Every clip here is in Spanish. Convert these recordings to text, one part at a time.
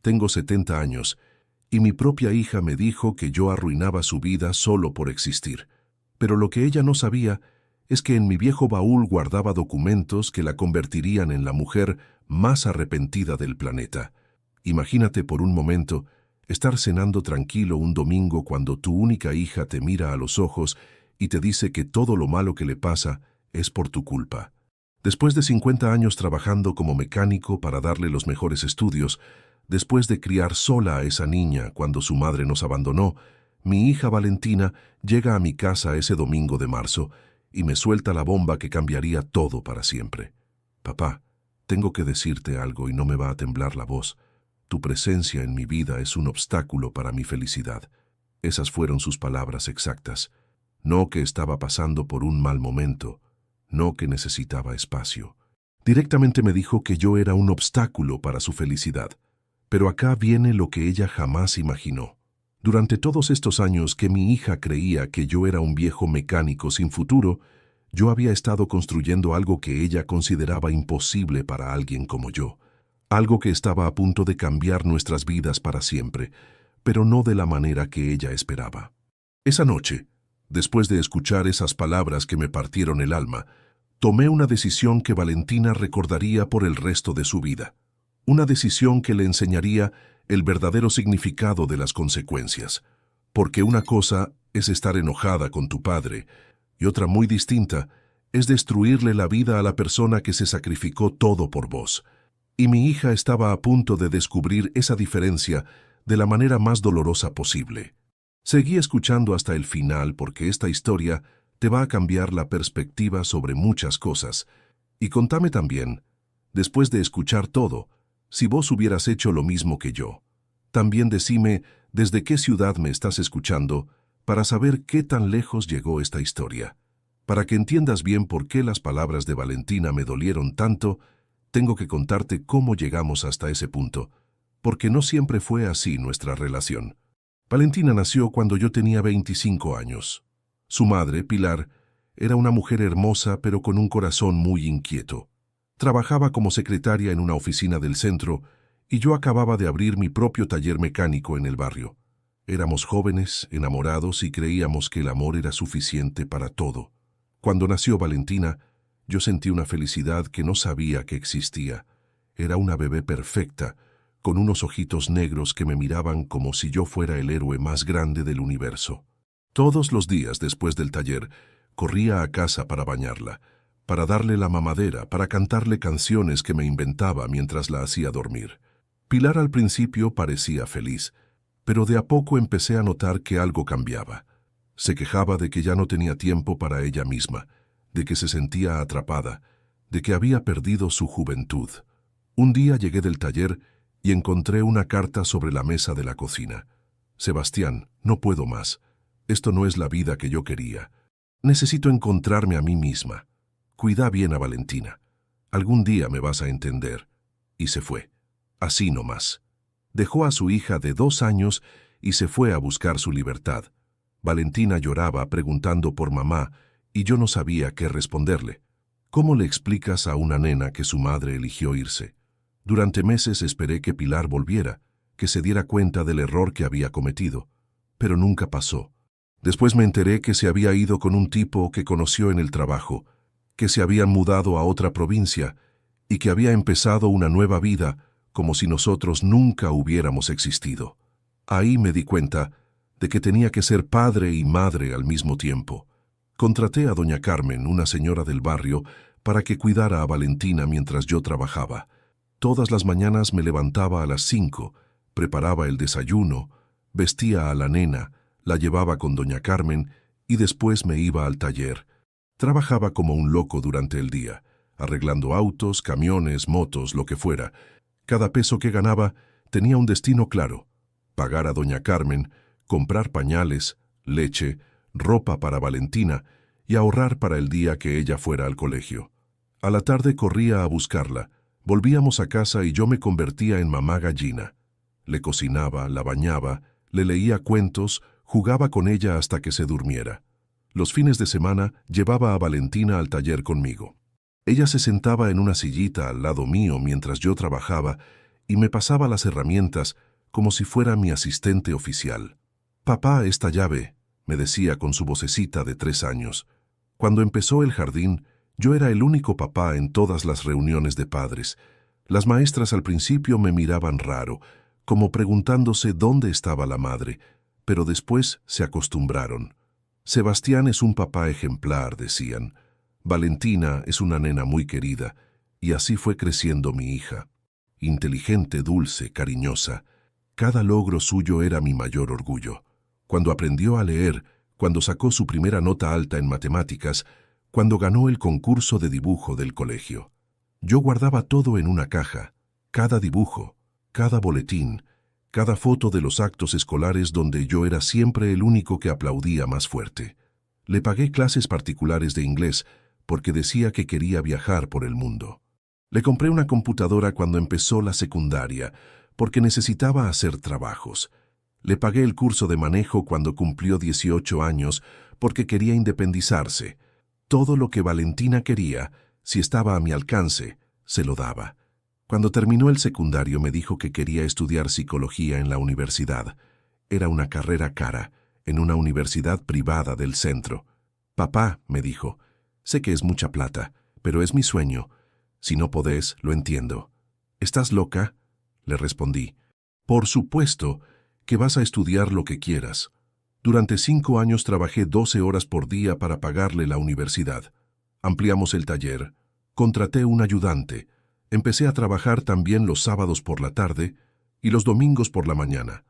Tengo 70 años y mi propia hija me dijo que yo arruinaba su vida solo por existir. Pero lo que ella no sabía es que en mi viejo baúl guardaba documentos que la convertirían en la mujer más arrepentida del planeta. Imagínate por un momento estar cenando tranquilo un domingo cuando tu única hija te mira a los ojos y te dice que todo lo malo que le pasa es por tu culpa. Después de 50 años trabajando como mecánico para darle los mejores estudios, después de criar sola a esa niña cuando su madre nos abandonó, mi hija Valentina llega a mi casa ese domingo de marzo y me suelta la bomba que cambiaría todo para siempre. Papá, tengo que decirte algo y no me va a temblar la voz. Tu presencia en mi vida es un obstáculo para mi felicidad. Esas fueron sus palabras exactas. No que estaba pasando por un mal momento, no que necesitaba espacio. Directamente me dijo que yo era un obstáculo para su felicidad. Pero acá viene lo que ella jamás imaginó. Durante todos estos años que mi hija creía que yo era un viejo mecánico sin futuro, yo había estado construyendo algo que ella consideraba imposible para alguien como yo. Algo que estaba a punto de cambiar nuestras vidas para siempre, pero no de la manera que ella esperaba. Esa noche, después de escuchar esas palabras que me partieron el alma, tomé una decisión que Valentina recordaría por el resto de su vida. Una decisión que le enseñaría el verdadero significado de las consecuencias. Porque una cosa es estar enojada con tu padre y otra muy distinta es destruirle la vida a la persona que se sacrificó todo por vos. Y mi hija estaba a punto de descubrir esa diferencia de la manera más dolorosa posible. Seguí escuchando hasta el final porque esta historia te va a cambiar la perspectiva sobre muchas cosas. Y contame también, después de escuchar todo, si vos hubieras hecho lo mismo que yo. También decime desde qué ciudad me estás escuchando para saber qué tan lejos llegó esta historia. Para que entiendas bien por qué las palabras de Valentina me dolieron tanto, tengo que contarte cómo llegamos hasta ese punto, porque no siempre fue así nuestra relación. Valentina nació cuando yo tenía 25 años. Su madre, Pilar, era una mujer hermosa pero con un corazón muy inquieto. Trabajaba como secretaria en una oficina del centro y yo acababa de abrir mi propio taller mecánico en el barrio. Éramos jóvenes, enamorados y creíamos que el amor era suficiente para todo. Cuando nació Valentina, yo sentí una felicidad que no sabía que existía. Era una bebé perfecta, con unos ojitos negros que me miraban como si yo fuera el héroe más grande del universo. Todos los días después del taller, corría a casa para bañarla, para darle la mamadera, para cantarle canciones que me inventaba mientras la hacía dormir. Pilar al principio parecía feliz, pero de a poco empecé a notar que algo cambiaba. Se quejaba de que ya no tenía tiempo para ella misma, de que se sentía atrapada, de que había perdido su juventud. Un día llegué del taller y encontré una carta sobre la mesa de la cocina. Sebastián, no puedo más. Esto no es la vida que yo quería. Necesito encontrarme a mí misma. Cuida bien a Valentina. Algún día me vas a entender. Y se fue. Así nomás. Dejó a su hija de 2 años y se fue a buscar su libertad. Valentina lloraba preguntando por mamá y yo no sabía qué responderle. ¿Cómo le explicas a una nena que su madre eligió irse? Durante meses esperé que Pilar volviera, que se diera cuenta del error que había cometido, pero nunca pasó. Después me enteré que se había ido con un tipo que conoció en el trabajo, que se habían mudado a otra provincia y que había empezado una nueva vida como si nosotros nunca hubiéramos existido. Ahí me di cuenta de que tenía que ser padre y madre al mismo tiempo. Contraté a doña Carmen, una señora del barrio, para que cuidara a Valentina mientras yo trabajaba. Todas las mañanas me levantaba a las 5, preparaba el desayuno, vestía a la nena, la llevaba con doña Carmen y después me iba al taller. Trabajaba como un loco durante el día, arreglando autos, camiones, motos, lo que fuera. Cada peso que ganaba tenía un destino claro: pagar a doña Carmen, comprar pañales, leche, ropa para Valentina y ahorrar para el día que ella fuera al colegio. A la tarde corría a buscarla, volvíamos a casa y yo me convertía en mamá gallina. Le cocinaba, la bañaba, le leía cuentos, jugaba con ella hasta que se durmiera. Los fines de semana llevaba a Valentina al taller conmigo. Ella se sentaba en una sillita al lado mío mientras yo trabajaba y me pasaba las herramientas como si fuera mi asistente oficial. «Papá, esta llave», me decía con su vocecita de 3 años. Cuando empezó el jardín, yo era el único papá en todas las reuniones de padres. Las maestras al principio me miraban raro, como preguntándose dónde estaba la madre, pero después se acostumbraron. «Sebastián es un papá ejemplar», decían. «Valentina es una nena muy querida», y así fue creciendo mi hija. Inteligente, dulce, cariñosa. Cada logro suyo era mi mayor orgullo. Cuando aprendió a leer, cuando sacó su primera nota alta en matemáticas, cuando ganó el concurso de dibujo del colegio. Yo guardaba todo en una caja, cada dibujo, cada boletín, cada foto de los actos escolares donde yo era siempre el único que aplaudía más fuerte. Le pagué clases particulares de inglés porque decía que quería viajar por el mundo. Le compré una computadora cuando empezó la secundaria porque necesitaba hacer trabajos. Le pagué el curso de manejo cuando cumplió 18 años porque quería independizarse. Todo lo que Valentina quería, si estaba a mi alcance, se lo daba. Cuando terminó el secundario me dijo que quería estudiar psicología en la universidad. Era una carrera cara, en una universidad privada del centro. «Papá», me dijo, «sé que es mucha plata, pero es mi sueño. Si no podés, lo entiendo». «¿Estás loca?», le respondí. «Por supuesto que vas a estudiar lo que quieras». Durante 5 años trabajé 12 horas por día para pagarle la universidad. Ampliamos el taller, contraté un ayudante, empecé a trabajar también los sábados por la tarde y los domingos por la mañana.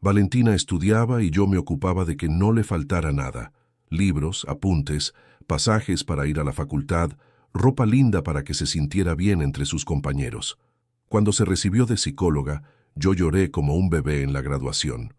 Valentina estudiaba y yo me ocupaba de que no le faltara nada: libros, apuntes, pasajes para ir a la facultad, ropa linda para que se sintiera bien entre sus compañeros. Cuando se recibió de psicóloga, yo lloré como un bebé en la graduación.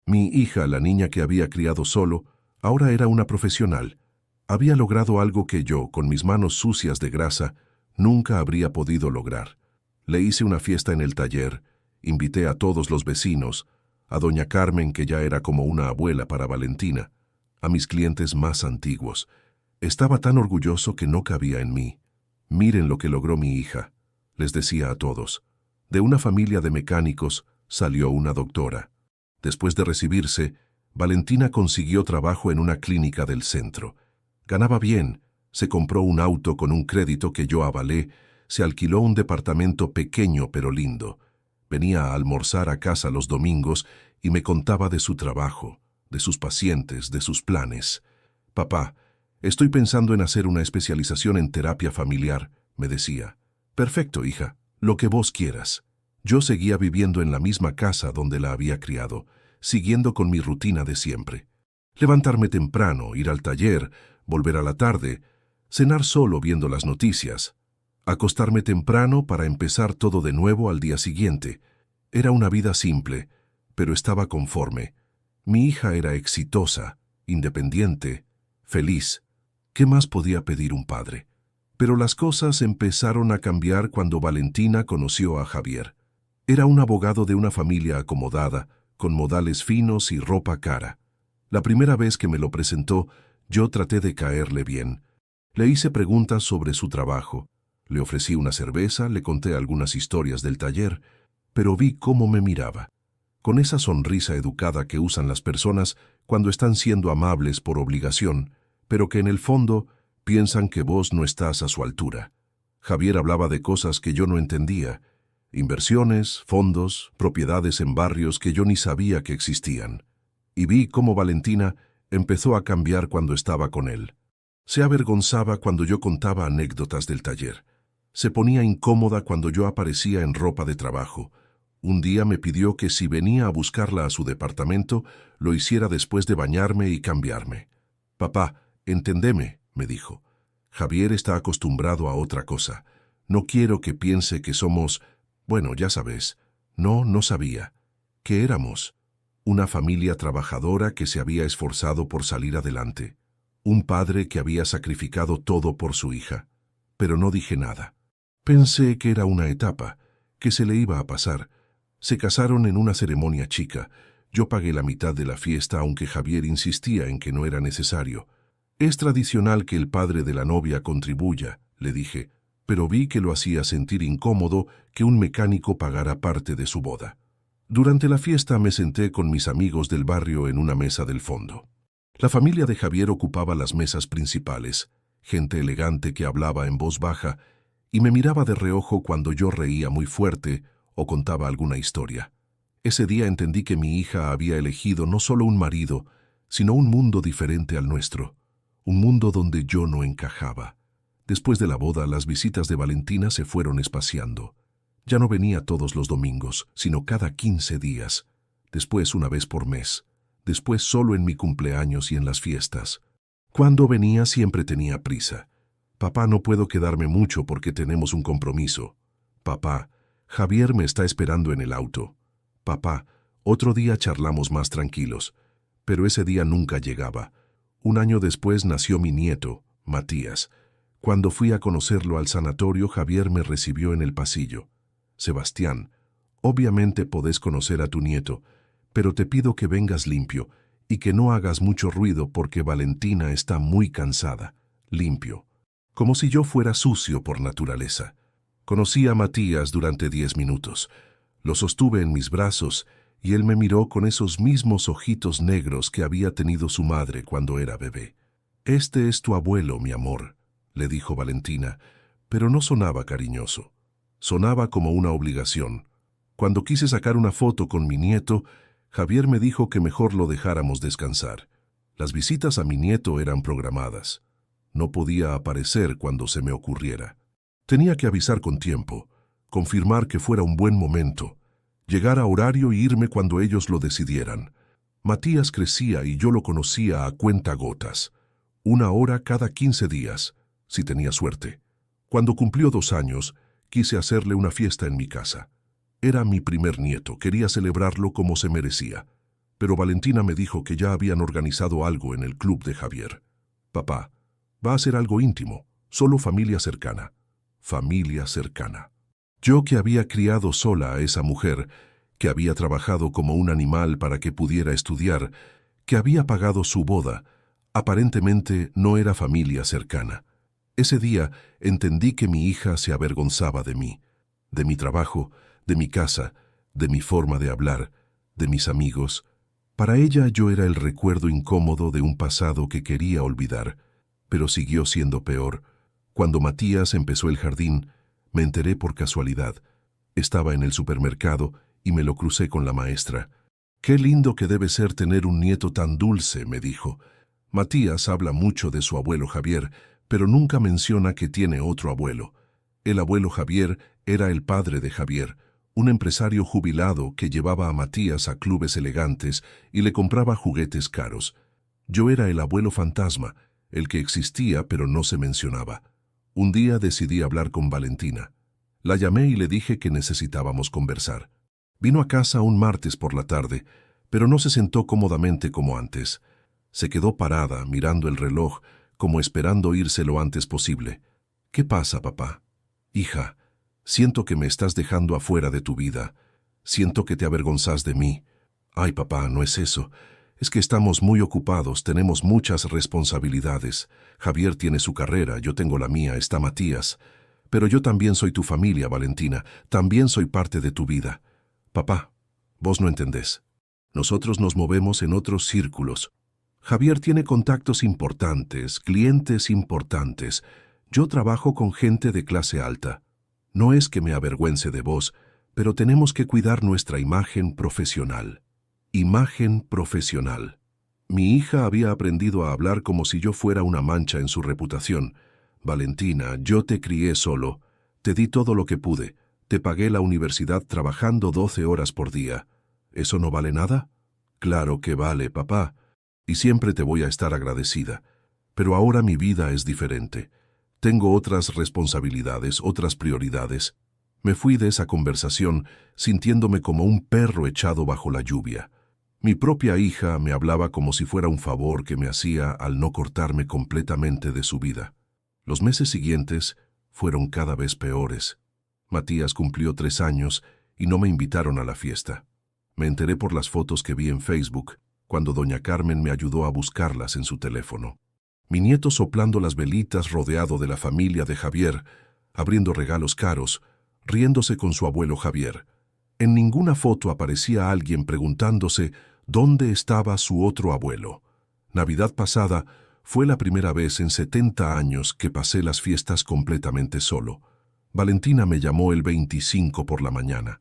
Mi hija, la niña que había criado solo, ahora era una profesional. Había logrado algo que yo, con mis manos sucias de grasa, nunca habría podido lograr. Le hice una fiesta en el taller, invité a todos los vecinos, a doña Carmen, que ya era como una abuela para Valentina, a mis clientes más antiguos. Estaba tan orgulloso que no cabía en mí. «Miren lo que logró mi hija», les decía a todos. De una familia de mecánicos salió una doctora. Después de recibirse, Valentina consiguió trabajo en una clínica del centro. Ganaba bien, se compró un auto con un crédito que yo avalé, se alquiló un departamento pequeño pero lindo. Venía a almorzar a casa los domingos y me contaba de su trabajo, de sus pacientes, de sus planes. «Papá, estoy pensando en hacer una especialización en terapia familiar», me decía. «Perfecto, hija, lo que vos quieras». Yo seguía viviendo en la misma casa donde la había criado, siguiendo con mi rutina de siempre. Levantarme temprano, ir al taller, volver a la tarde, cenar solo viendo las noticias, acostarme temprano para empezar todo de nuevo al día siguiente. Era una vida simple, pero estaba conforme. Mi hija era exitosa, independiente, feliz. ¿Qué más podía pedir un padre? Pero las cosas empezaron a cambiar cuando Valentina conoció a Javier. Era un abogado de una familia acomodada, con modales finos y ropa cara. La primera vez que me lo presentó, yo traté de caerle bien. Le hice preguntas sobre su trabajo. Le ofrecí una cerveza, le conté algunas historias del taller, pero vi cómo me miraba. Con esa sonrisa educada que usan las personas cuando están siendo amables por obligación, pero que en el fondo piensan que vos no estás a su altura. Javier hablaba de cosas que yo no entendía: inversiones, fondos, propiedades en barrios que yo ni sabía que existían. Y vi cómo Valentina empezó a cambiar cuando estaba con él. Se avergonzaba cuando yo contaba anécdotas del taller. Se ponía incómoda cuando yo aparecía en ropa de trabajo. Un día me pidió que si venía a buscarla a su departamento, lo hiciera después de bañarme y cambiarme. «Papá, entendeme», me dijo. «Javier está acostumbrado a otra cosa. No quiero que piense que somos... Bueno, ya sabes». No sabía. ¿Qué éramos? Una familia trabajadora que se había esforzado por salir adelante. Un padre que había sacrificado todo por su hija. Pero no dije nada. Pensé que era una etapa, que se le iba a pasar. Se casaron en una ceremonia chica. Yo pagué la mitad de la fiesta, aunque Javier insistía en que no era necesario. «Es tradicional que el padre de la novia contribuya», le dije. pero vi que lo hacía sentir incómodo que un mecánico pagara parte de su boda. Durante la fiesta me senté con mis amigos del barrio en una mesa del fondo. La familia de Javier ocupaba las mesas principales, gente elegante que hablaba en voz baja y me miraba de reojo cuando yo reía muy fuerte o contaba alguna historia. Ese día entendí que mi hija había elegido no solo un marido, sino un mundo diferente al nuestro, un mundo donde yo no encajaba. Después de la boda, las visitas de Valentina se fueron espaciando. Ya no venía todos los domingos, sino cada 15 días, después una vez por mes, después solo en mi cumpleaños y en las fiestas. Cuando venía siempre tenía prisa. Papá, no puedo quedarme mucho porque tenemos un compromiso. Papá, Javier me está esperando en el auto. Papá, otro día charlamos más tranquilos. Pero ese día nunca llegaba. Un año después nació mi nieto, Matías. Cuando fui a conocerlo al sanatorio, Javier me recibió en el pasillo. Sebastián, obviamente podés conocer a tu nieto, pero te pido que vengas limpio y que no hagas mucho ruido porque Valentina está muy cansada. Limpio. Como si yo fuera sucio por naturaleza. Conocí a Matías durante 10 minutos. Lo sostuve en mis brazos y él me miró con esos mismos ojitos negros que había tenido su madre cuando era bebé. «Este es tu abuelo, mi amor», le dijo Valentina, pero no sonaba cariñoso. Sonaba como una obligación. Cuando quise sacar una foto con mi nieto, Javier me dijo que mejor lo dejáramos descansar. Las visitas a mi nieto eran programadas. No podía aparecer cuando se me ocurriera. Tenía que avisar con tiempo, confirmar que fuera un buen momento, llegar a horario y irme cuando ellos lo decidieran. Matías crecía y yo lo conocía a cuentagotas. 1 hora cada 15 días, si tenía suerte. Cuando cumplió 2 años, quise hacerle una fiesta en mi casa. Era mi primer nieto, quería celebrarlo como se merecía. Pero Valentina me dijo que ya habían organizado algo en el club de Javier. Papá, va a ser algo íntimo, solo familia cercana. Familia cercana. Yo, que había criado sola a esa mujer, que había trabajado como un animal para que pudiera estudiar, que había pagado su boda, aparentemente no era familia cercana. Ese día entendí que mi hija se avergonzaba de mí, de mi trabajo, de mi casa, de mi forma de hablar, de mis amigos. Para ella yo era el recuerdo incómodo de un pasado que quería olvidar, pero siguió siendo peor. Cuando Matías empezó el jardín, me enteré por casualidad. Estaba en el supermercado y me lo crucé con la maestra. «Qué lindo que debe ser tener un nieto tan dulce», me dijo. Matías habla mucho de su abuelo Javier, pero nunca menciona que tiene otro abuelo. El abuelo Javier era el padre de Javier, un empresario jubilado que llevaba a Matías a clubes elegantes y le compraba juguetes caros. Yo era el abuelo fantasma, el que existía pero no se mencionaba. Un día decidí hablar con Valentina. La llamé y le dije que necesitábamos conversar. Vino a casa un martes por la tarde, pero no se sentó cómodamente como antes. Se quedó parada, mirando el reloj, como esperando irse lo antes posible. «¿Qué pasa, papá?» «Hija, siento que me estás dejando afuera de tu vida. Siento que te avergonzás de mí». «Ay, papá, no es eso. Es que estamos muy ocupados, tenemos muchas responsabilidades. Javier tiene su carrera, yo tengo la mía, está Matías. Pero yo también soy tu familia, Valentina, también soy parte de tu vida. Papá, vos no entendés. Nosotros nos movemos en otros círculos. Javier tiene contactos importantes, clientes importantes. Yo trabajo con gente de clase alta. No es que me avergüence de vos, pero tenemos que cuidar nuestra imagen profesional». Imagen profesional. Mi hija había aprendido a hablar como si yo fuera una mancha en su reputación. «Valentina, yo te crié solo. Te di todo lo que pude. Te pagué la universidad trabajando 12 horas por día. ¿Eso no vale nada?» «Claro que vale, papá. Y siempre te voy a estar agradecida. Pero ahora mi vida es diferente. Tengo otras responsabilidades, otras prioridades». Me fui de esa conversación sintiéndome como un perro echado bajo la lluvia. Mi propia hija me hablaba como si fuera un favor que me hacía al no cortarme completamente de su vida. Los meses siguientes fueron cada vez peores. Matías cumplió 3 años y no me invitaron a la fiesta. Me enteré por las fotos que vi en Facebook, cuando doña Carmen me ayudó a buscarlas en su teléfono. Mi nieto soplando las velitas rodeado de la familia de Javier, abriendo regalos caros, riéndose con su abuelo Javier. En ninguna foto aparecía alguien preguntándose dónde estaba su otro abuelo. Navidad pasada fue la primera vez en 70 años que pasé las fiestas completamente solo. Valentina me llamó el 25 por la mañana.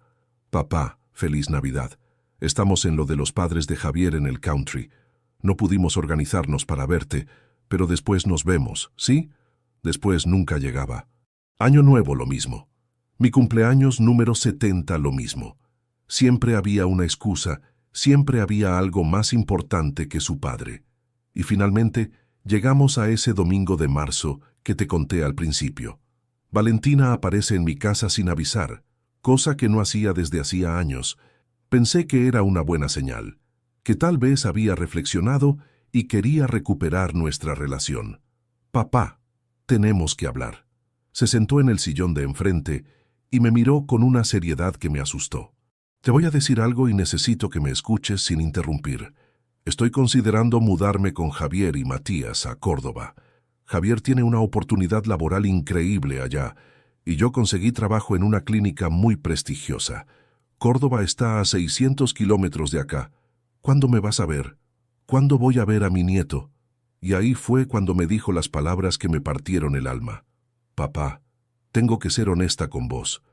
Papá, feliz Navidad. Estamos en lo de los padres de Javier en el country. No pudimos organizarnos para verte, pero después nos vemos, ¿sí? Después nunca llegaba. Año Nuevo lo mismo. Mi cumpleaños número 70 lo mismo. Siempre había una excusa, siempre había algo más importante que su padre. Y finalmente llegamos a ese domingo de marzo que te conté al principio. Valentina aparece en mi casa sin avisar, cosa que no hacía desde hacía años. Pensé que era una buena señal, que tal vez había reflexionado y quería recuperar nuestra relación. Papá, tenemos que hablar. Se sentó en el sillón de enfrente y me miró con una seriedad que me asustó. Te voy a decir algo y necesito que me escuches sin interrumpir. Estoy considerando mudarme con Javier y Matías a Córdoba. Javier tiene una oportunidad laboral increíble allá y yo conseguí trabajo en una clínica muy prestigiosa. Córdoba está a 600 kilómetros de acá. ¿Cuándo me vas a ver? ¿Cuándo voy a ver a mi nieto? Y ahí fue cuando me dijo las palabras que me partieron el alma. Papá, tengo que ser honesta con vos.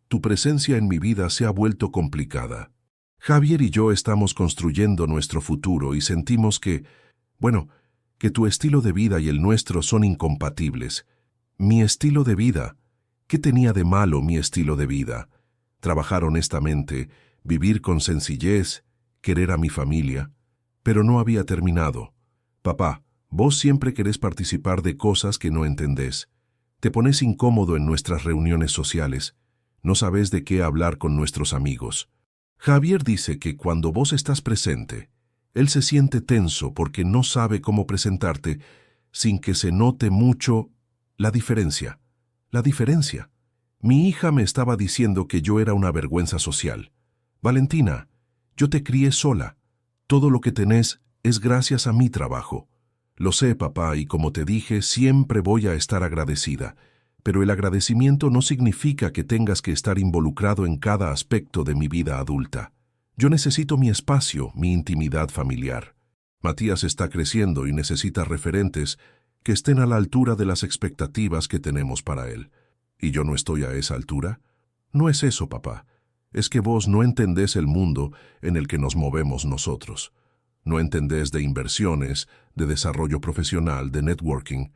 Tu presencia en mi vida se ha vuelto complicada. Javier y yo estamos construyendo nuestro futuro y sentimos que tu estilo de vida y el nuestro son incompatibles. Mi estilo de vida. ¿Qué tenía de malo mi estilo de vida? Trabajar honestamente, vivir con sencillez, querer a mi familia. Pero no había terminado. Papá, vos siempre querés participar de cosas que no entendés. Te pones incómodo en nuestras reuniones sociales. No sabés de qué hablar con nuestros amigos. Javier dice que cuando vos estás presente, él se siente tenso porque no sabe cómo presentarte sin que se note mucho la diferencia. La diferencia. Mi hija me estaba diciendo que yo era una vergüenza social. Valentina, yo te crié sola. Todo lo que tenés es gracias a mi trabajo. Lo sé, papá, y como te dije, siempre voy a estar agradecida. Pero el agradecimiento no significa que tengas que estar involucrado en cada aspecto de mi vida adulta. Yo necesito mi espacio, mi intimidad familiar. Matías está creciendo y necesita referentes que estén a la altura de las expectativas que tenemos para él. ¿Y yo no estoy a esa altura? No es eso, papá. Es que vos no entendés el mundo en el que nos movemos nosotros. No entendés de inversiones, de desarrollo profesional, de networking.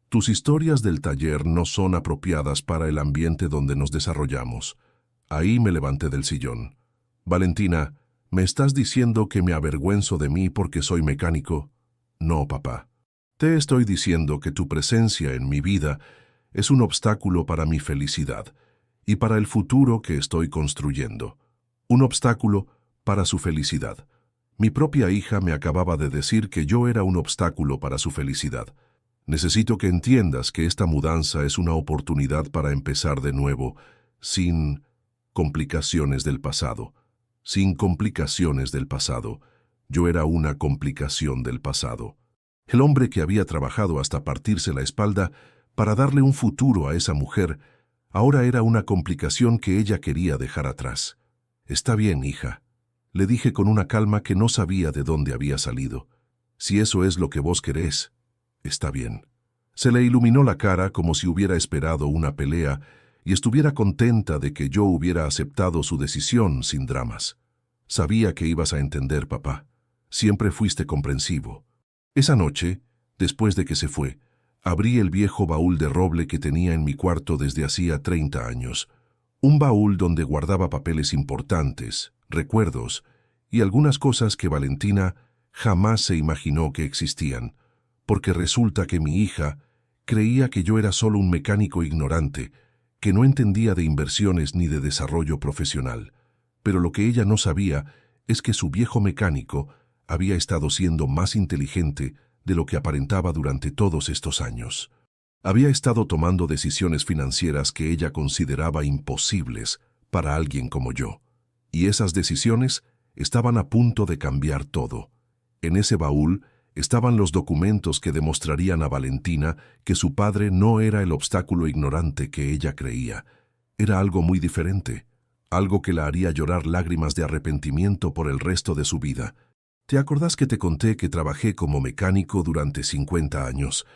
Tus historias del taller no son apropiadas para el ambiente donde nos desarrollamos. Ahí me levanté del sillón. Valentina, ¿me estás diciendo que me avergüenzo de mí porque soy mecánico? No, papá. Te estoy diciendo que tu presencia en mi vida es un obstáculo para mi felicidad y para el futuro que estoy construyendo. Un obstáculo para su felicidad. Mi propia hija me acababa de decir que yo era un obstáculo para su felicidad. Necesito que entiendas que esta mudanza es una oportunidad para empezar de nuevo, sin complicaciones del pasado. Sin complicaciones del pasado. Yo era una complicación del pasado. El hombre que había trabajado hasta partirse la espalda para darle un futuro a esa mujer, ahora era una complicación que ella quería dejar atrás. Está bien, hija. Le dije con una calma que no sabía de dónde había salido. Si eso es lo que vos querés, está bien. Se le iluminó la cara como si hubiera esperado una pelea y estuviera contenta de que yo hubiera aceptado su decisión sin dramas. Sabía que ibas a entender, papá. Siempre fuiste comprensivo. Esa noche, después de que se fue, abrí el viejo baúl de roble que tenía en mi cuarto desde hacía 30 años. Un baúl donde guardaba papeles importantes, recuerdos y algunas cosas que Valentina jamás se imaginó que existían, porque resulta que mi hija creía que yo era solo un mecánico ignorante, que no entendía de inversiones ni de desarrollo profesional. Pero lo que ella no sabía es que su viejo mecánico había estado siendo más inteligente de lo que aparentaba durante todos estos años. Había estado tomando decisiones financieras que ella consideraba imposibles para alguien como yo. Y esas decisiones estaban a punto de cambiar todo. En ese baúl Estaban los documentos que demostrarían a Valentina que su padre no era el obstáculo ignorante que ella creía. Era algo muy diferente, algo que la haría llorar lágrimas de arrepentimiento por el resto de su vida. ¿Te acordás que te conté que trabajé como mecánico durante 50 años?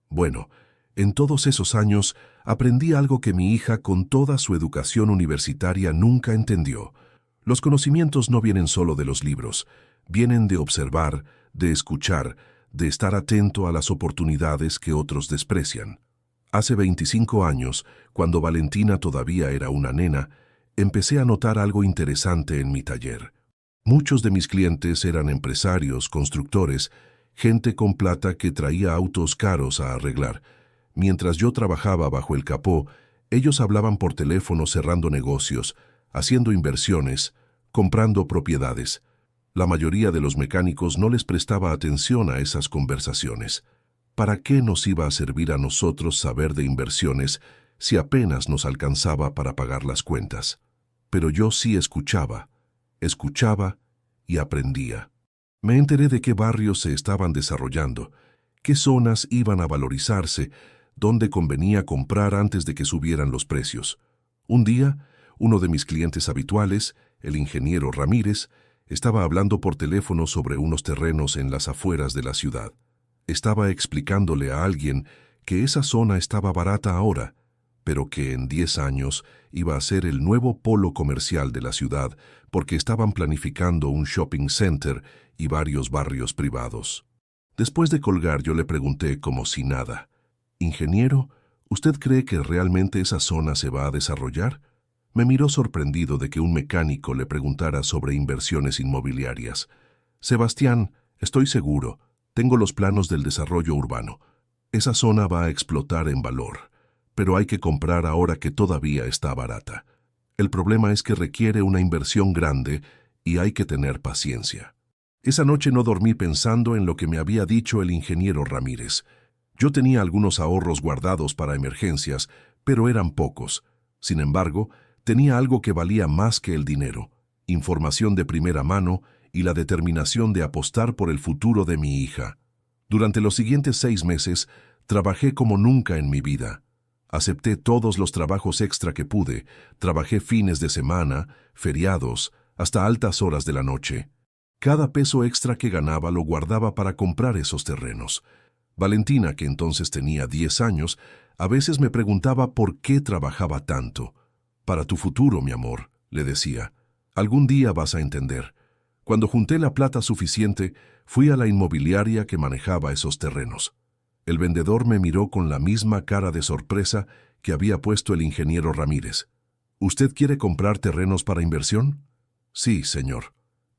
Bueno, en todos esos años aprendí algo que mi hija, con toda su educación universitaria, nunca entendió. Los conocimientos no vienen solo de los libros, vienen de observar, de escuchar, de estar atento a las oportunidades que otros desprecian. Hace 25 años, cuando Valentina todavía era una nena, empecé a notar algo interesante en mi taller. Muchos de mis clientes eran empresarios, constructores, gente con plata que traía autos caros a arreglar. Mientras yo trabajaba bajo el capó, ellos hablaban por teléfono cerrando negocios, haciendo inversiones, comprando propiedades. La mayoría de los mecánicos no les prestaba atención a esas conversaciones. ¿Para qué nos iba a servir a nosotros saber de inversiones si apenas nos alcanzaba para pagar las cuentas? Pero yo sí escuchaba y aprendía. Me enteré de qué barrios se estaban desarrollando, qué zonas iban a valorizarse, dónde convenía comprar antes de que subieran los precios. Un día, uno de mis clientes habituales, el ingeniero Ramírez, estaba hablando por teléfono sobre unos terrenos en las afueras de la ciudad. Estaba explicándole a alguien que esa zona estaba barata ahora, pero que en 10 años iba a ser el nuevo polo comercial de la ciudad porque estaban planificando un shopping center y varios barrios privados. Después de colgar, yo le pregunté como si nada: «Ingeniero, ¿usted cree que realmente esa zona se va a desarrollar?». Me miró sorprendido de que un mecánico le preguntara sobre inversiones inmobiliarias. «Sebastián, estoy seguro, tengo los planos del desarrollo urbano. Esa zona va a explotar en valor, pero hay que comprar ahora que todavía está barata. El problema es que requiere una inversión grande y hay que tener paciencia». Esa noche no dormí pensando en lo que me había dicho el ingeniero Ramírez. Yo tenía algunos ahorros guardados para emergencias, pero eran pocos. Sin embargo, tenía algo que valía más que el dinero: información de primera mano y la determinación de apostar por el futuro de mi hija. Durante los siguientes 6 meses, trabajé como nunca en mi vida. Acepté todos los trabajos extra que pude, trabajé fines de semana, feriados, hasta altas horas de la noche. Cada peso extra que ganaba lo guardaba para comprar esos terrenos. Valentina, que entonces tenía 10 años, a veces me preguntaba por qué trabajaba tanto. «Para tu futuro, mi amor», le decía. «Algún día vas a entender». Cuando junté la plata suficiente, fui a la inmobiliaria que manejaba esos terrenos. El vendedor me miró con la misma cara de sorpresa que había puesto el ingeniero Ramírez. «¿Usted quiere comprar terrenos para inversión?». «Sí, señor.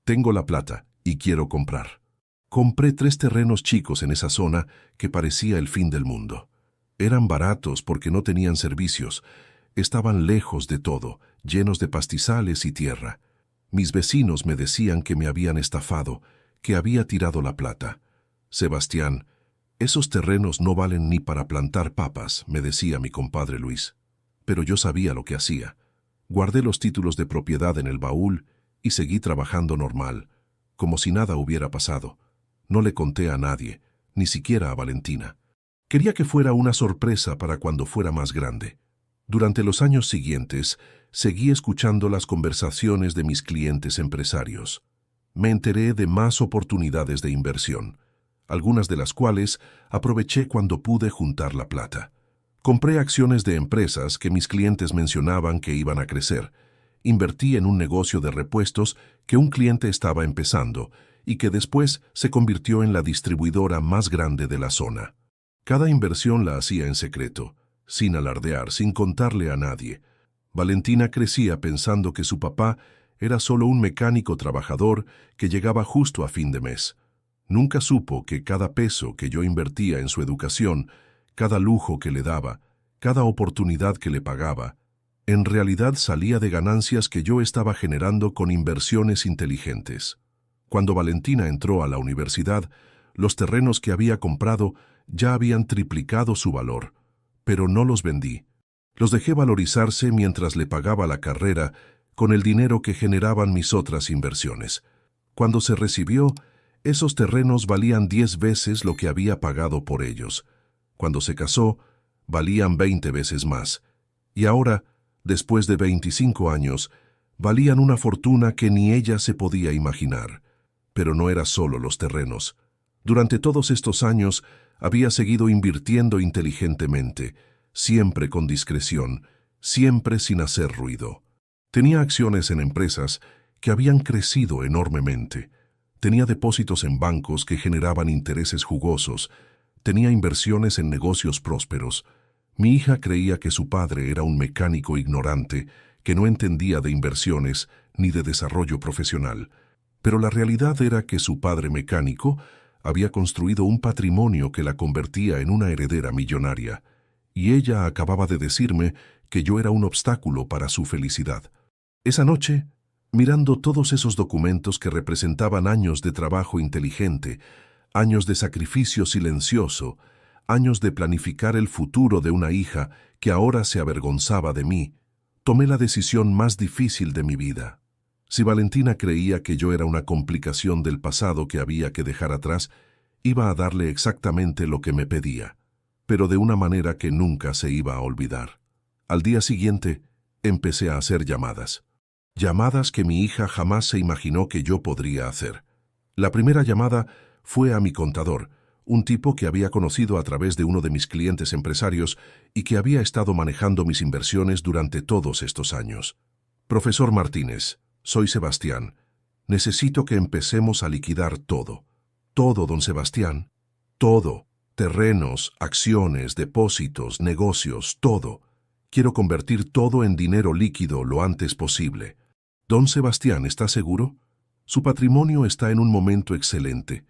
Tengo la plata y quiero comprar». Compré 3 terrenos chicos en esa zona que parecía el fin del mundo. Eran baratos porque no tenían servicios. Estaban lejos de todo, llenos de pastizales y tierra. Mis vecinos me decían que me habían estafado, que había tirado la plata. «Sebastián, esos terrenos no valen ni para plantar papas», me decía mi compadre Luis. Pero yo sabía lo que hacía. Guardé los títulos de propiedad en el baúl y seguí trabajando normal, como si nada hubiera pasado. No le conté a nadie, ni siquiera a Valentina. Quería que fuera una sorpresa para cuando fuera más grande. Durante los años siguientes, seguí escuchando las conversaciones de mis clientes empresarios. Me enteré de más oportunidades de inversión, algunas de las cuales aproveché cuando pude juntar la plata. Compré acciones de empresas que mis clientes mencionaban que iban a crecer. Invertí en un negocio de repuestos que un cliente estaba empezando y que después se convirtió en la distribuidora más grande de la zona. Cada inversión la hacía en secreto, sin alardear, sin contarle a nadie. Valentina crecía pensando que su papá era solo un mecánico trabajador que llegaba justo a fin de mes. Nunca supo que cada peso que yo invertía en su educación, cada lujo que le daba, cada oportunidad que le pagaba, en realidad salía de ganancias que yo estaba generando con inversiones inteligentes. Cuando Valentina entró a la universidad, los terrenos que había comprado ya habían triplicado su valor, pero no los vendí. Los dejé valorizarse mientras le pagaba la carrera con el dinero que generaban mis otras inversiones. Cuando se recibió, Esos terrenos valían 10 veces lo que había pagado por ellos. Cuando se casó, valían 20 veces más. Y ahora, después de 25 años, valían una fortuna que ni ella se podía imaginar. Pero no era solo los terrenos. Durante todos estos años, había seguido invirtiendo inteligentemente, siempre con discreción, siempre sin hacer ruido. Tenía acciones en empresas que habían crecido enormemente. Tenía depósitos en bancos que generaban intereses jugosos. Tenía inversiones en negocios prósperos. Mi hija creía que su padre era un mecánico ignorante que no entendía de inversiones ni de desarrollo profesional. Pero la realidad era que su padre mecánico había construido un patrimonio que la convertía en una heredera millonaria, y ella acababa de decirme que yo era un obstáculo para su felicidad. Esa noche, mirando todos esos documentos que representaban años de trabajo inteligente, años de sacrificio silencioso, años de planificar el futuro de una hija que ahora se avergonzaba de mí, tomé la decisión más difícil de mi vida. Si Valentina creía que yo era una complicación del pasado que había que dejar atrás, iba a darle exactamente lo que me pedía, pero de una manera que nunca se iba a olvidar. Al día siguiente, empecé a hacer llamadas. Llamadas que mi hija jamás se imaginó que yo podría hacer. La primera llamada fue a mi contador, un tipo que había conocido a través de uno de mis clientes empresarios y que había estado manejando mis inversiones durante todos estos años. Profesor Martínez, soy Sebastián. Necesito que empecemos a liquidar todo. Todo, don Sebastián. Todo. Terrenos, acciones, depósitos, negocios, todo. Quiero convertir todo en dinero líquido lo antes posible. Don Sebastián, ¿está seguro? Su patrimonio está en un momento excelente.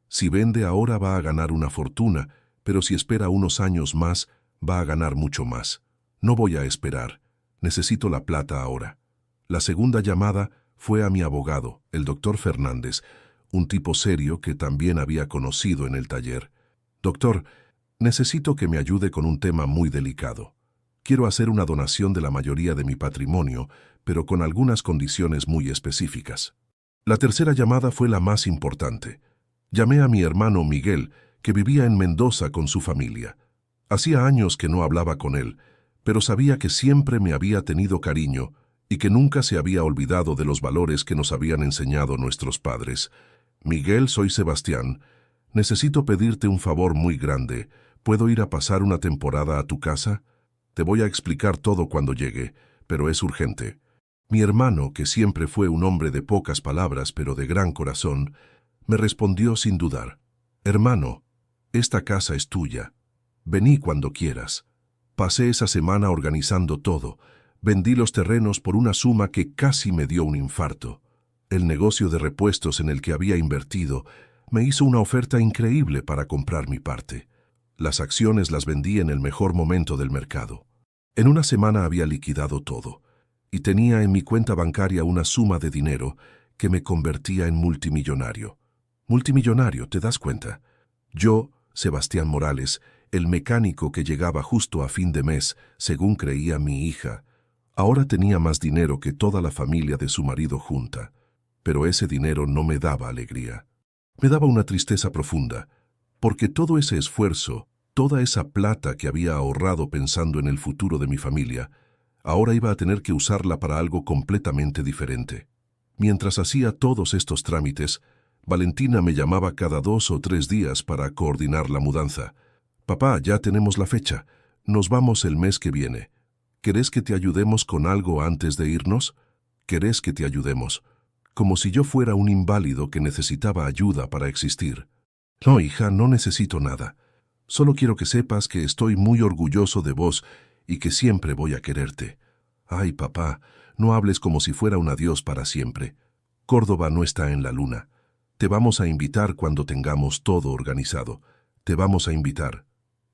Si vende ahora va a ganar una fortuna, pero si espera unos años más, va a ganar mucho más. No voy a esperar. Necesito la plata ahora. La segunda llamada fue a mi abogado, el doctor Fernández, un tipo serio que también había conocido en el taller. Doctor, necesito que me ayude con un tema muy delicado. Quiero hacer una donación de la mayoría de mi patrimonio, pero con algunas condiciones muy específicas. La tercera llamada fue la más importante. Llamé a mi hermano Miguel, que vivía en Mendoza con su familia. Hacía años que no hablaba con él, pero sabía que siempre me había tenido cariño y que nunca se había olvidado de los valores que nos habían enseñado nuestros padres. Miguel, soy Sebastián. Necesito pedirte un favor muy grande. ¿Puedo ir a pasar una temporada a tu casa? Te voy a explicar todo cuando llegue, pero es urgente. Mi hermano, que siempre fue un hombre de pocas palabras pero de gran corazón, me respondió sin dudar. Hermano, esta casa es tuya. Vení cuando quieras. Pasé esa semana organizando todo. Vendí los terrenos por una suma que casi me dio un infarto. El negocio de repuestos en el que había invertido me hizo una oferta increíble para comprar mi parte. Las acciones las vendí en el mejor momento del mercado. En una semana había liquidado todo, y tenía en mi cuenta bancaria una suma de dinero que me convertía en multimillonario. Multimillonario, ¿te das cuenta? Yo, Sebastián Morales, el mecánico que llegaba justo a fin de mes, según creía mi hija, ahora tenía más dinero que toda la familia de su marido junta. Pero ese dinero no me daba alegría. Me daba una tristeza profunda, porque todo ese esfuerzo, toda esa plata que había ahorrado pensando en el futuro de mi familia, ahora iba a tener que usarla para algo completamente diferente. Mientras hacía todos estos trámites, Valentina me llamaba cada 2 o 3 días para coordinar la mudanza. Papá, ya tenemos la fecha. Nos vamos el mes que viene. ¿Querés que te ayudemos con algo antes de irnos? ¿Querés que te ayudemos? Como si yo fuera un inválido que necesitaba ayuda para existir. No, hija, no necesito nada. Solo quiero que sepas que estoy muy orgulloso de vos y que siempre voy a quererte. Ay, papá, no hables como si fuera un adiós para siempre. Córdoba no está en la luna. Te vamos a invitar cuando tengamos todo organizado. Te vamos a invitar.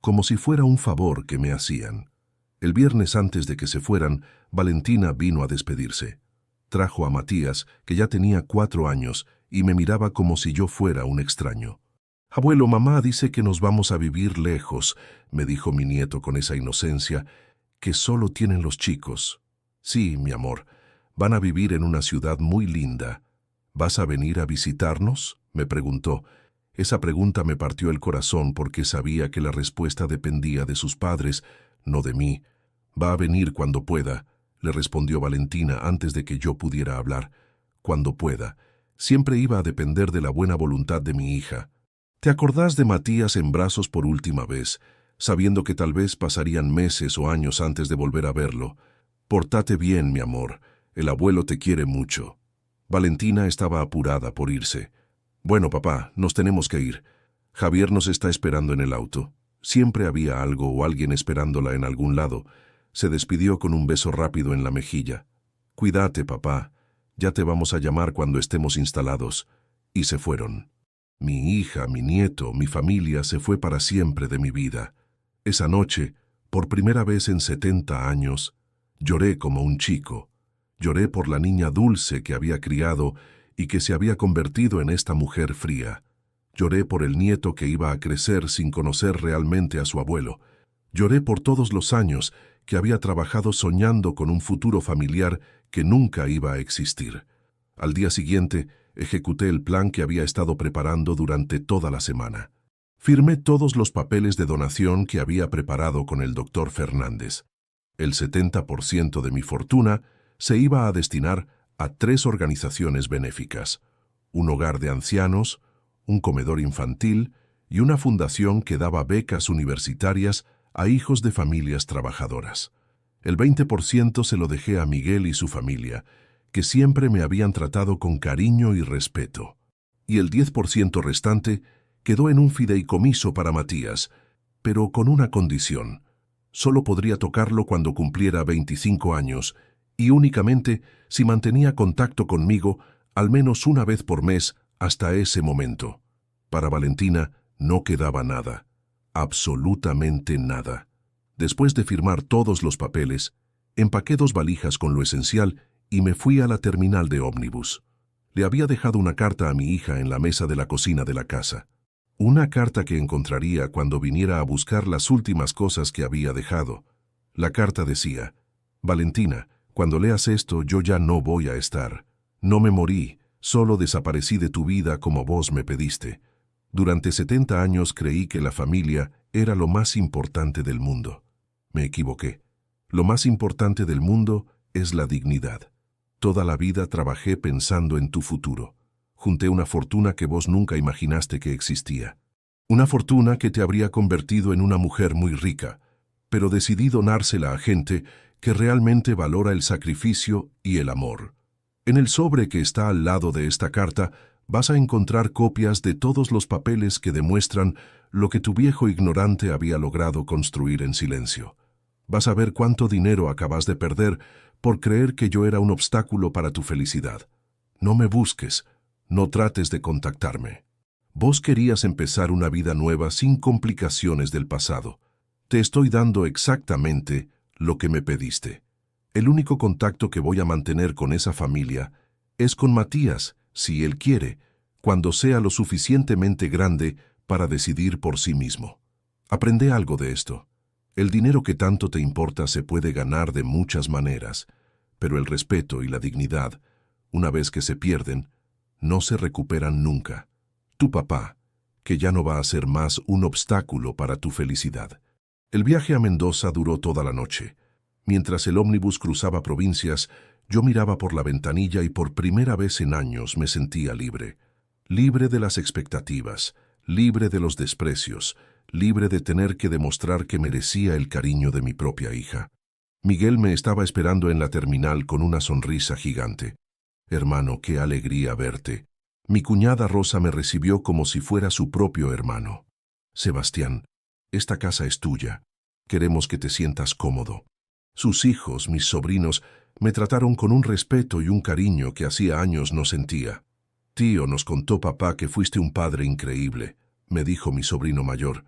Como si fuera un favor que me hacían. El viernes antes de que se fueran, Valentina vino a despedirse. Trajo a Matías, que ya tenía 4 años, y me miraba como si yo fuera un extraño. «Abuelo, mamá dice que nos vamos a vivir lejos», me dijo mi nieto con esa inocencia que solo tienen los chicos. «Sí, mi amor, van a vivir en una ciudad muy linda. ¿Vas a venir a visitarnos?», me preguntó. Esa pregunta me partió el corazón porque sabía que la respuesta dependía de sus padres, no de mí. Va a venir cuando pueda, le respondió Valentina antes de que yo pudiera hablar. Cuando pueda. Siempre iba a depender de la buena voluntad de mi hija. ¿Te acordás de Matías en brazos por última vez, sabiendo que tal vez pasarían meses o años antes de volver a verlo? Portate bien, mi amor. El abuelo te quiere mucho. Valentina estaba apurada por irse. Bueno, papá, nos tenemos que ir. Javier nos está esperando en el auto. Siempre había algo o alguien esperándola en algún lado. Se despidió con un beso rápido en la mejilla. Cuídate, papá. Ya te vamos a llamar cuando estemos instalados. Y se fueron. Mi hija, mi nieto, mi familia se fue para siempre de mi vida. Esa noche, por primera vez en 70 años, lloré como un chico. Lloré por la niña dulce que había criado y que se había convertido en esta mujer fría. Lloré por el nieto que iba a crecer sin conocer realmente a su abuelo. Lloré por todos los años que había trabajado soñando con un futuro familiar que nunca iba a existir. Al día siguiente, ejecuté el plan que había estado preparando durante toda la semana. Firmé todos los papeles de donación que había preparado con el doctor Fernández. El 70% de mi fortuna se iba a destinar a 3 organizaciones benéficas: un hogar de ancianos, un comedor infantil y una fundación que daba becas universitarias a hijos de familias trabajadoras. El 20% se lo dejé a Miguel y su familia, que siempre me habían tratado con cariño y respeto. Y el 10% restante quedó en un fideicomiso para Matías, pero con una condición. Solo podría tocarlo cuando cumpliera 25 años, y únicamente si mantenía contacto conmigo al menos una vez por mes hasta ese momento. Para Valentina no quedaba nada, absolutamente nada. Después de firmar todos los papeles, empaqué 2 valijas con lo esencial y me fui a la terminal de ómnibus. Le había dejado una carta a mi hija en la mesa de la cocina de la casa. Una carta que encontraría cuando viniera a buscar las últimas cosas que había dejado. La carta decía: Valentina, cuando leas esto yo ya no voy a estar. No me morí, solo desaparecí de tu vida como vos me pediste. Durante 70 años creí que la familia era lo más importante del mundo. Me equivoqué. Lo más importante del mundo es la dignidad. Toda la vida trabajé pensando en tu futuro. Junté una fortuna que vos nunca imaginaste que existía. Una fortuna que te habría convertido en una mujer muy rica, pero decidí donársela a gente que realmente valora el sacrificio y el amor. En el sobre que está al lado de esta carta vas a encontrar copias de todos los papeles que demuestran lo que tu viejo ignorante había logrado construir en silencio. Vas a ver cuánto dinero acabas de perder por creer que yo era un obstáculo para tu felicidad. No me busques, no trates de contactarme. Vos querías empezar una vida nueva sin complicaciones del pasado. Te estoy dando exactamente lo que me pediste. El único contacto que voy a mantener con esa familia es con Matías, si él quiere, cuando sea lo suficientemente grande para decidir por sí mismo. Aprende algo de esto. El dinero que tanto te importa se puede ganar de muchas maneras, pero el respeto y la dignidad, una vez que se pierden, no se recuperan nunca. Tu papá, que ya no va a ser más un obstáculo para tu felicidad. El viaje a Mendoza duró toda la noche. Mientras el ómnibus cruzaba provincias, yo miraba por la ventanilla y por primera vez en años me sentía libre. Libre de las expectativas, libre de los desprecios, libre de tener que demostrar que merecía el cariño de mi propia hija. Miguel me estaba esperando en la terminal con una sonrisa gigante. Hermano, qué alegría verte. Mi cuñada Rosa me recibió como si fuera su propio hermano. Sebastián, esta casa es tuya. Queremos que te sientas cómodo. Sus hijos, mis sobrinos, me trataron con un respeto y un cariño que hacía años no sentía. Tío, nos contó papá que fuiste un padre increíble, me dijo mi sobrino mayor.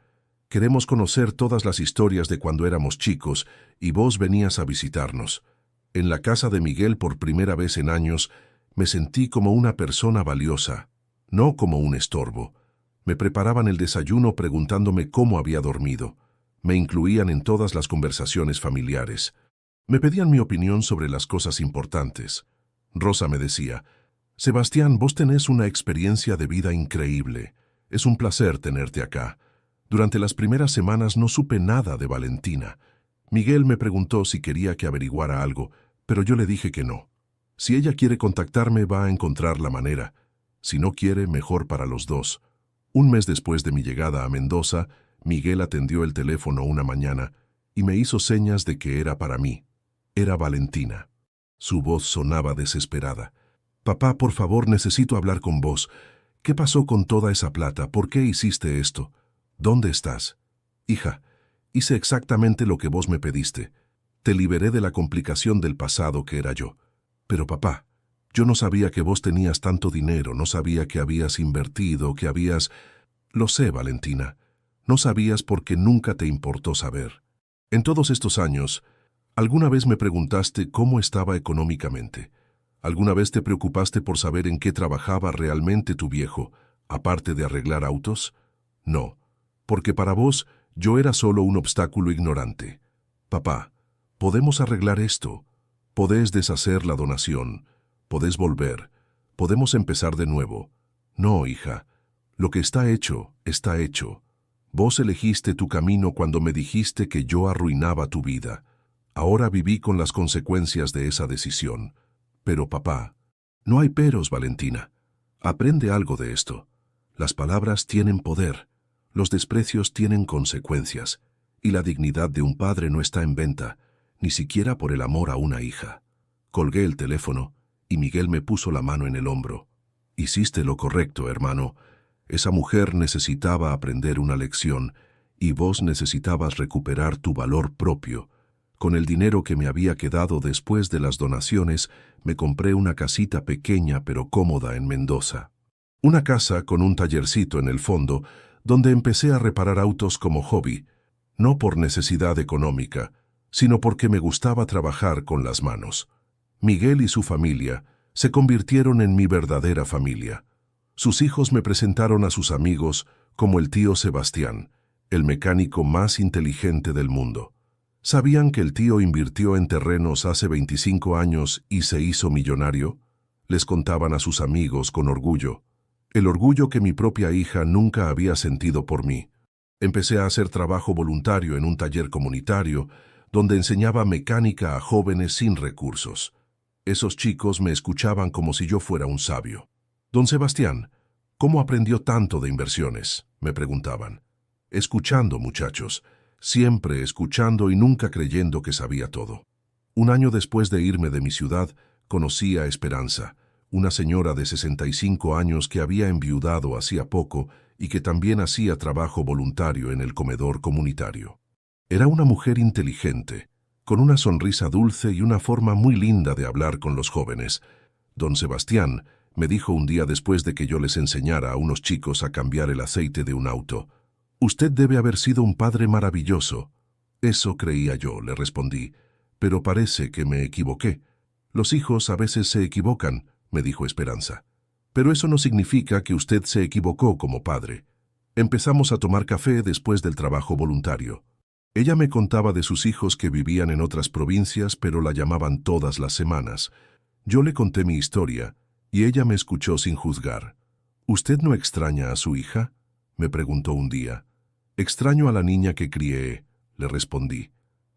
Queremos conocer todas las historias de cuando éramos chicos y vos venías a visitarnos. En la casa de Miguel por primera vez en años me sentí como una persona valiosa, no como un estorbo. Me preparaban el desayuno preguntándome cómo había dormido. Me incluían en todas las conversaciones familiares. Me pedían mi opinión sobre las cosas importantes. Rosa me decía: Sebastián, vos tenés una experiencia de vida increíble. Es un placer tenerte acá. Durante las primeras semanas no supe nada de Valentina. Miguel me preguntó si quería que averiguara algo, pero yo le dije que no. Si ella quiere contactarme, va a encontrar la manera. Si no quiere, mejor para los dos. Un mes después de mi llegada a Mendoza, Miguel atendió el teléfono una mañana y me hizo señas de que era para mí. Era Valentina. Su voz sonaba desesperada. «Papá, por favor, necesito hablar con vos. ¿Qué pasó con toda esa plata? ¿Por qué hiciste esto? ¿Dónde estás?» «Hija, hice exactamente lo que vos me pediste. Te liberé de la complicación del pasado que era yo. Pero papá, yo no sabía que vos tenías tanto dinero, no sabía que habías invertido, que habías...» «Lo sé, Valentina. No sabías porque nunca te importó saber. En todos estos años, ¿alguna vez me preguntaste cómo estaba económicamente? ¿Alguna vez te preocupaste por saber en qué trabajaba realmente tu viejo, aparte de arreglar autos? No, porque para vos yo era solo un obstáculo ignorante. Papá, podemos arreglar esto. Podés deshacer la donación. Podés volver. Podemos empezar de nuevo. No, hija. Lo que está hecho, está hecho. Vos elegiste tu camino cuando me dijiste que yo arruinaba tu vida. Ahora viví con las consecuencias de esa decisión. Pero papá, no hay peros, Valentina. Aprende algo de esto. Las palabras tienen poder, los desprecios tienen consecuencias, y la dignidad de un padre no está en venta, ni siquiera por el amor a una hija. Colgué el teléfono, y Miguel me puso la mano en el hombro. Hiciste lo correcto, hermano. Esa mujer necesitaba aprender una lección, y vos necesitabas recuperar tu valor propio. Con el dinero que me había quedado después de las donaciones, me compré una casita pequeña pero cómoda en Mendoza. Una casa con un tallercito en el fondo, donde empecé a reparar autos como hobby, no por necesidad económica, sino porque me gustaba trabajar con las manos. Miguel y su familia se convirtieron en mi verdadera familia. Sus hijos me presentaron a sus amigos como el tío Sebastián, el mecánico más inteligente del mundo. ¿Sabían que el tío invirtió en terrenos hace 25 años y se hizo millonario? Les contaban a sus amigos con orgullo. El orgullo que mi propia hija nunca había sentido por mí. Empecé a hacer trabajo voluntario en un taller comunitario donde enseñaba mecánica a jóvenes sin recursos. Esos chicos me escuchaban como si yo fuera un sabio. «Don Sebastián, ¿cómo aprendió tanto de inversiones?», me preguntaban. Escuchando, muchachos. Siempre escuchando y nunca creyendo que sabía todo. Un año después de irme de mi ciudad, conocí a Esperanza, una señora de 65 años que había enviudado hacía poco y que también hacía trabajo voluntario en el comedor comunitario. Era una mujer inteligente, con una sonrisa dulce y una forma muy linda de hablar con los jóvenes. «Don Sebastián», me dijo un día después de que yo les enseñara a unos chicos a cambiar el aceite de un auto, «usted debe haber sido un padre maravilloso». «Eso creía yo», le respondí, «pero parece que me equivoqué». «Los hijos a veces se equivocan», me dijo Esperanza. «Pero eso no significa que usted se equivocó como padre». Empezamos a tomar café después del trabajo voluntario. Ella me contaba de sus hijos que vivían en otras provincias, pero la llamaban todas las semanas. Yo le conté mi historia, y ella me escuchó sin juzgar. «¿Usted no extraña a su hija?», me preguntó un día. «Extraño a la niña que crié», le respondí.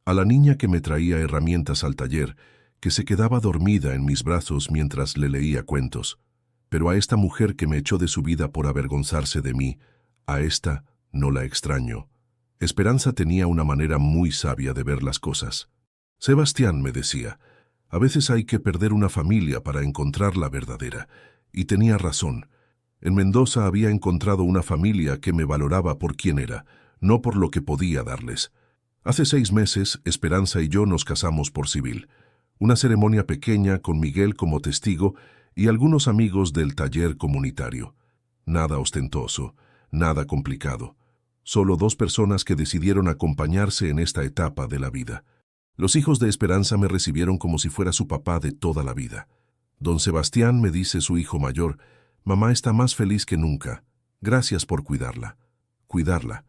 «A la niña que me traía herramientas al taller, que se quedaba dormida en mis brazos mientras le leía cuentos. Pero a esta mujer que me echó de su vida por avergonzarse de mí, a esta no la extraño». Esperanza tenía una manera muy sabia de ver las cosas. «Sebastián», me decía, «a veces hay que perder una familia para encontrar la verdadera». Y tenía razón. En Mendoza había encontrado una familia que me valoraba por quién era, no por lo que podía darles. Hace 6 meses, Esperanza y yo nos casamos por civil. Una ceremonia pequeña con Miguel como testigo y algunos amigos del taller comunitario. Nada ostentoso, nada complicado. Solo 2 personas que decidieron acompañarse en esta etapa de la vida. Los hijos de Esperanza me recibieron como si fuera su papá de toda la vida. «Don Sebastián», me dice su hijo mayor, «mamá está más feliz que nunca. Gracias por cuidarla». Cuidarla.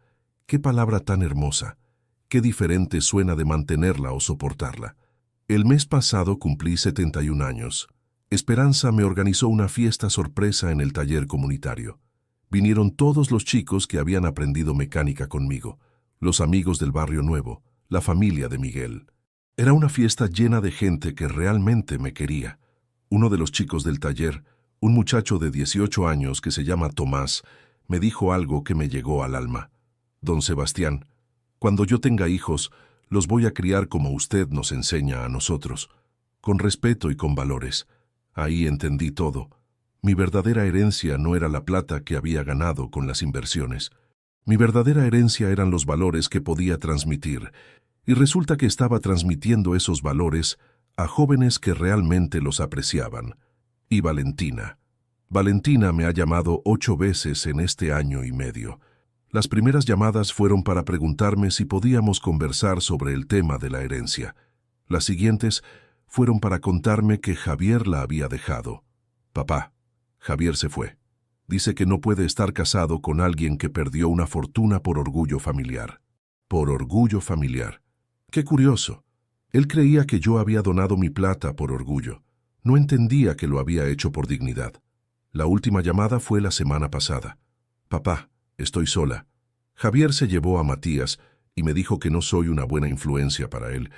Qué palabra tan hermosa. Qué diferente suena de mantenerla o soportarla. El mes pasado cumplí 71 años. Esperanza me organizó una fiesta sorpresa en el taller comunitario. Vinieron todos los chicos que habían aprendido mecánica conmigo, los amigos del barrio nuevo, la familia de Miguel. Era una fiesta llena de gente que realmente me quería. Uno de los chicos del taller, un muchacho de 18 años que se llama Tomás, me dijo algo que me llegó al alma. Don Sebastián, cuando yo tenga hijos, los voy a criar como usted nos enseña a nosotros, con respeto y con valores. Ahí entendí todo. Mi verdadera herencia no era la plata que había ganado con las inversiones. Mi verdadera herencia eran los valores que podía transmitir, y resulta que estaba transmitiendo esos valores a jóvenes que realmente los apreciaban. Y Valentina. Valentina me ha llamado 8 veces en este año y medio. Las primeras llamadas fueron para preguntarme si podíamos conversar sobre el tema de la herencia. Las siguientes fueron para contarme que Javier la había dejado. Papá, Javier se fue. Dice que no puede estar casado con alguien que perdió una fortuna por orgullo familiar. Por orgullo familiar. Qué curioso. Él creía que yo había donado mi plata por orgullo. No entendía que lo había hecho por dignidad. La última llamada fue la semana pasada. Papá, estoy sola. Javier se llevó a Matías y me dijo que no soy una buena influencia para él.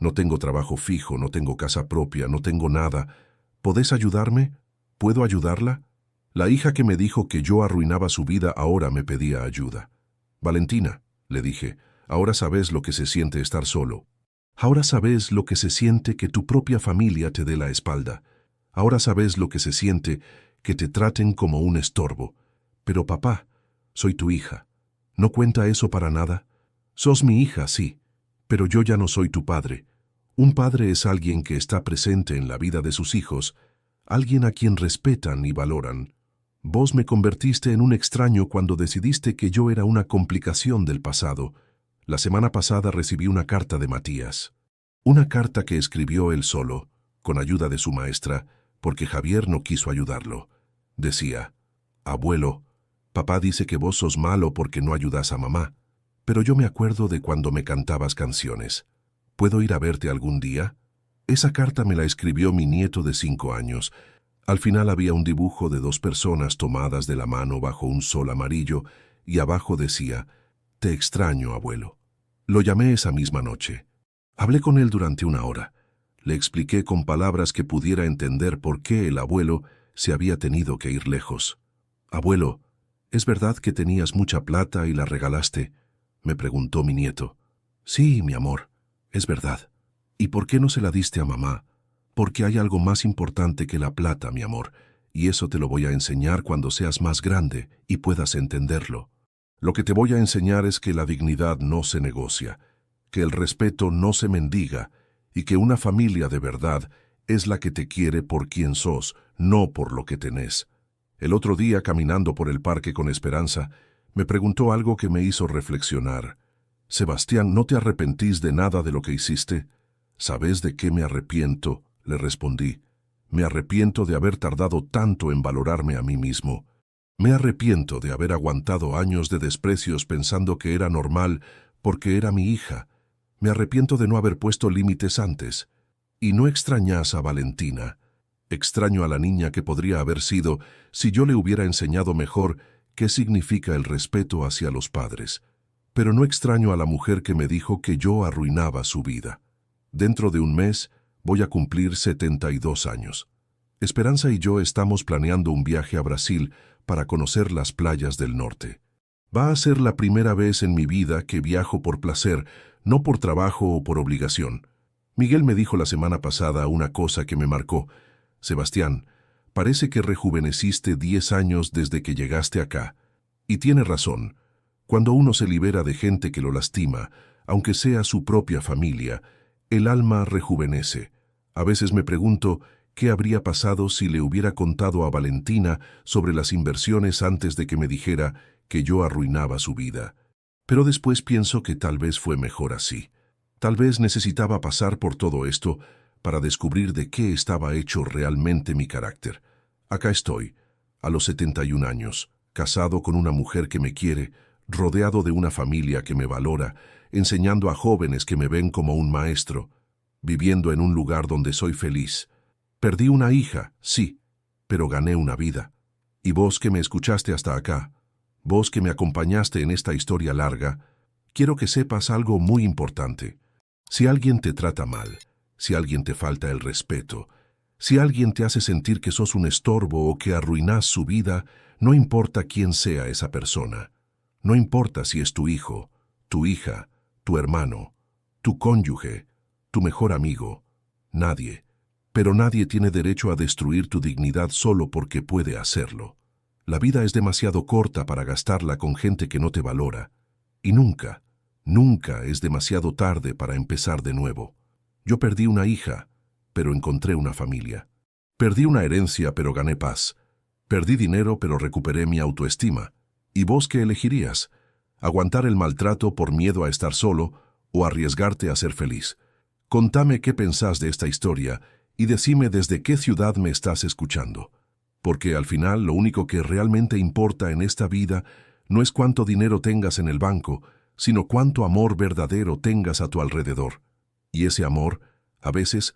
No tengo trabajo fijo, no tengo casa propia, no tengo nada. ¿Podés ayudarme? ¿Puedo ayudarla? La hija que me dijo que yo arruinaba su vida ahora me pedía ayuda. Valentina, le dije, ahora sabes lo que se siente estar solo. Ahora sabes lo que se siente que tu propia familia te dé la espalda. Ahora sabes lo que se siente que te traten como un estorbo. Pero papá, soy tu hija. ¿No cuenta eso para nada? Sos mi hija, sí, pero yo ya no soy tu padre. Un padre es alguien que está presente en la vida de sus hijos, alguien a quien respetan y valoran. Vos me convertiste en un extraño cuando decidiste que yo era una complicación del pasado. La semana pasada recibí una carta de Matías. Una carta que escribió él solo, con ayuda de su maestra, porque Javier no quiso ayudarlo. Decía, abuelo, papá dice que vos sos malo porque no ayudas a mamá, pero yo me acuerdo de cuando me cantabas canciones. ¿Puedo ir a verte algún día? Esa carta me la escribió mi nieto de 5 años. Al final había un dibujo de 2 personas tomadas de la mano bajo un sol amarillo y abajo decía, te extraño, abuelo. Lo llamé esa misma noche. Hablé con él durante 1 hora. Le expliqué con palabras que pudiera entender por qué el abuelo se había tenido que ir lejos. Abuelo, ¿es verdad que tenías mucha plata y la regalaste? Me preguntó mi nieto. Sí, mi amor, es verdad. ¿Y por qué no se la diste a mamá? Porque hay algo más importante que la plata, mi amor, y eso te lo voy a enseñar cuando seas más grande y puedas entenderlo. Lo que te voy a enseñar es que la dignidad no se negocia, que el respeto no se mendiga y que una familia de verdad es la que te quiere por quien sos, no por lo que tenés. El otro día, caminando por el parque con Esperanza, me preguntó algo que me hizo reflexionar. Sebastián, ¿no te arrepentís de nada de lo que hiciste? ¿Sabés de qué me arrepiento? Le respondí. Me arrepiento de haber tardado tanto en valorarme a mí mismo. Me arrepiento de haber aguantado años de desprecios pensando que era normal porque era mi hija. Me arrepiento de no haber puesto límites antes. Y no extrañás a Valentina. Extraño a la niña que podría haber sido si yo le hubiera enseñado mejor qué significa el respeto hacia los padres. Pero no extraño a la mujer que me dijo que yo arruinaba su vida. Dentro de un mes voy a cumplir 72 años. Esperanza y yo estamos planeando un viaje a Brasil para conocer las playas del norte. Va a ser la primera vez en mi vida que viajo por placer, no por trabajo o por obligación. Miguel me dijo la semana pasada una cosa que me marcó. Sebastián, parece que rejuveneciste 10 años desde que llegaste acá. Y tiene razón. Cuando uno se libera de gente que lo lastima, aunque sea su propia familia, el alma rejuvenece. A veces me pregunto qué habría pasado si le hubiera contado a Valentina sobre las inversiones antes de que me dijera que yo arruinaba su vida. Pero después pienso que tal vez fue mejor así. Tal vez necesitaba pasar por todo esto para descubrir de qué estaba hecho realmente mi carácter. Acá estoy, a los 71 años, casado con una mujer que me quiere, rodeado de una familia que me valora, enseñando a jóvenes que me ven como un maestro, viviendo en un lugar donde soy feliz. Perdí una hija, sí, pero gané una vida. Y vos que me escuchaste hasta acá, vos que me acompañaste en esta historia larga, quiero que sepas algo muy importante. Si alguien te trata mal, si alguien te falta el respeto, si alguien te hace sentir que sos un estorbo o que arruinás su vida, no importa quién sea esa persona. No importa si es tu hijo, tu hija, tu hermano, tu cónyuge, tu mejor amigo. Nadie, pero nadie tiene derecho a destruir tu dignidad solo porque puede hacerlo. La vida es demasiado corta para gastarla con gente que no te valora. Y nunca, nunca es demasiado tarde para empezar de nuevo. Yo perdí una hija, pero encontré una familia. Perdí una herencia, pero gané paz. Perdí dinero, pero recuperé mi autoestima. ¿Y vos qué elegirías? ¿Aguantar el maltrato por miedo a estar solo o arriesgarte a ser feliz? Contame qué pensás de esta historia y decime desde qué ciudad me estás escuchando. Porque al final lo único que realmente importa en esta vida no es cuánto dinero tengas en el banco, sino cuánto amor verdadero tengas a tu alrededor. Y ese amor, a veces,